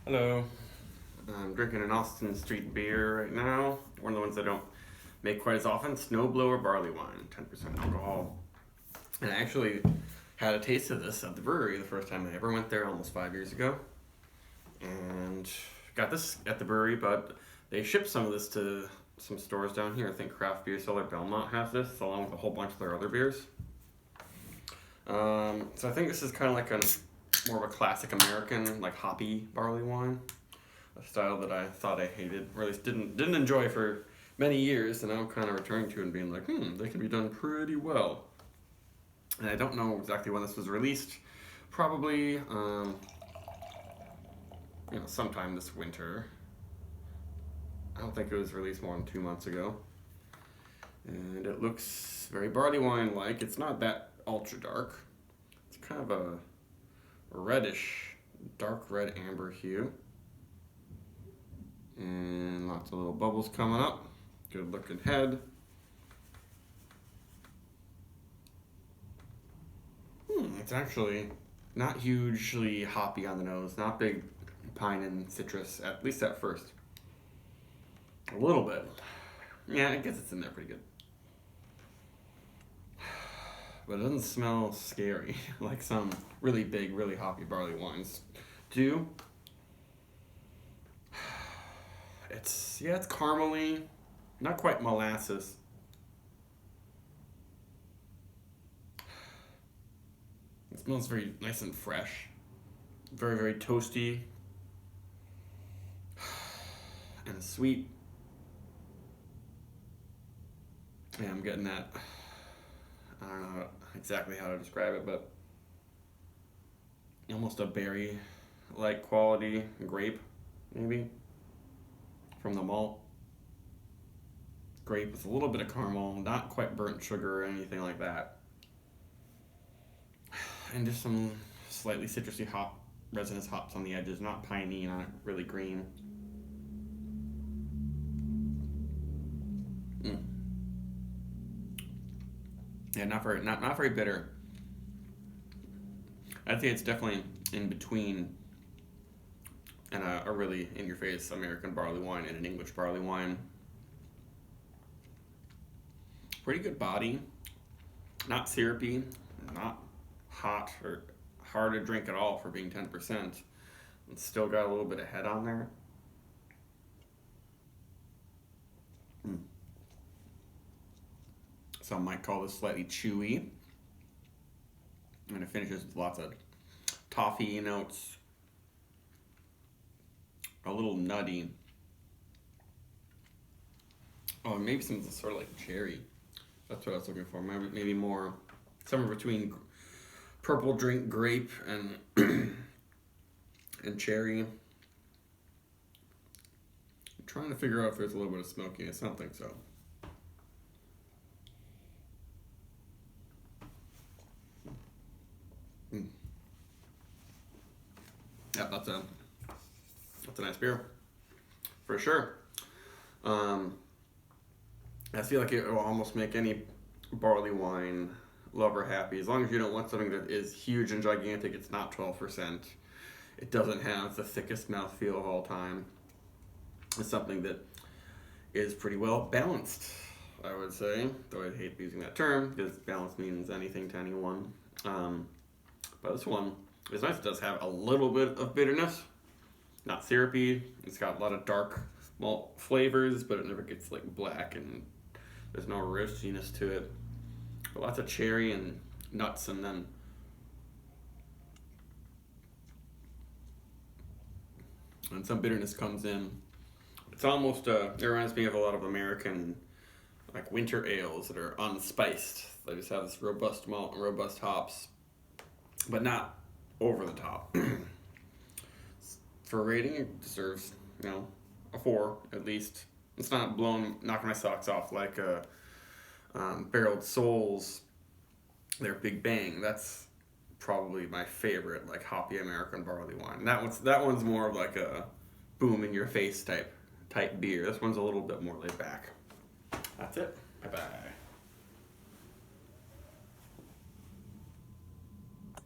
Hello. I'm drinking an Austin Street beer right now. One of the ones I don't make quite as often. Snowblower Barleywine, 10% alcohol. And I actually had a taste of this at the brewery the first time I ever went there almost 5 years ago. And got this at the brewery, but they ship some of this to some stores down here. I think Craft Beer Cellar Belmont has this, along with a whole bunch of their other beers. So I think this is kind of like more of a classic American, like hoppy barley wine, a style that I thought I hated, or at least didn't enjoy for many years, and now I'm kind of returning to it and being like, they can be done pretty well. And I don't know exactly when this was released. Probably, sometime this winter. I don't think it was released more than 2 months ago. And it looks very barley wine-like. It's not that ultra dark. It's kind of a reddish, dark red amber hue. And lots of little bubbles coming up. Good looking head. It's actually not hugely hoppy on the nose. Not big pine and citrus, at least at first. A little bit. Yeah, I guess it's in there pretty good. But it doesn't smell scary like some really big, really hoppy barley wines do. It's caramely, not quite molasses. It smells very nice and fresh. Very, very toasty. And sweet. Yeah, I'm getting that. I don't know exactly how to describe it, but almost a berry-like quality, grape, maybe, from the malt. Grape with a little bit of caramel, not quite burnt sugar or anything like that. And just some slightly citrusy resinous hops on the edges, not piney, not really green. Yeah, not very bitter. I'd say it's definitely in between a really in-your-face American barley wine and an English barley wine. Pretty good body. Not syrupy, not hot or hard to drink at all for being 10%. It's still got a little bit of head on there. Some might call this slightly chewy. And it finishes with lots of toffee notes. A little nutty. Oh, maybe some sort of like cherry. That's what I was looking for. Maybe more, somewhere between purple drink grape and and cherry. I'm trying to figure out if there's a little bit of smokiness. I don't think so. Yeah, that's a nice beer, for sure. I feel like it will almost make any barley wine lover happy. As long as you don't want something that is huge and gigantic, it's not 12%. It doesn't have the thickest mouthfeel of all time. It's something that is pretty well balanced, I would say. Though I hate using that term, because balance means anything to anyone. But this one is nice. It does have a little bit of bitterness. Not syrupy. It's got a lot of dark malt flavors, but it never gets like black, and there's no roastiness to it. But lots of cherry and nuts, and then some bitterness comes in. It's almost it reminds me of a lot of American like winter ales that are unspiced. They just have this robust malt and robust hops, but not over the top. For rating, it deserves, a 4 at least. It's not knocking my socks off like Barreled Souls, their Big Bang. That's probably my favorite, like hoppy American barley wine. That one's more of like a boom in your face type beer. This one's a little bit more laid back. That's it. Bye bye.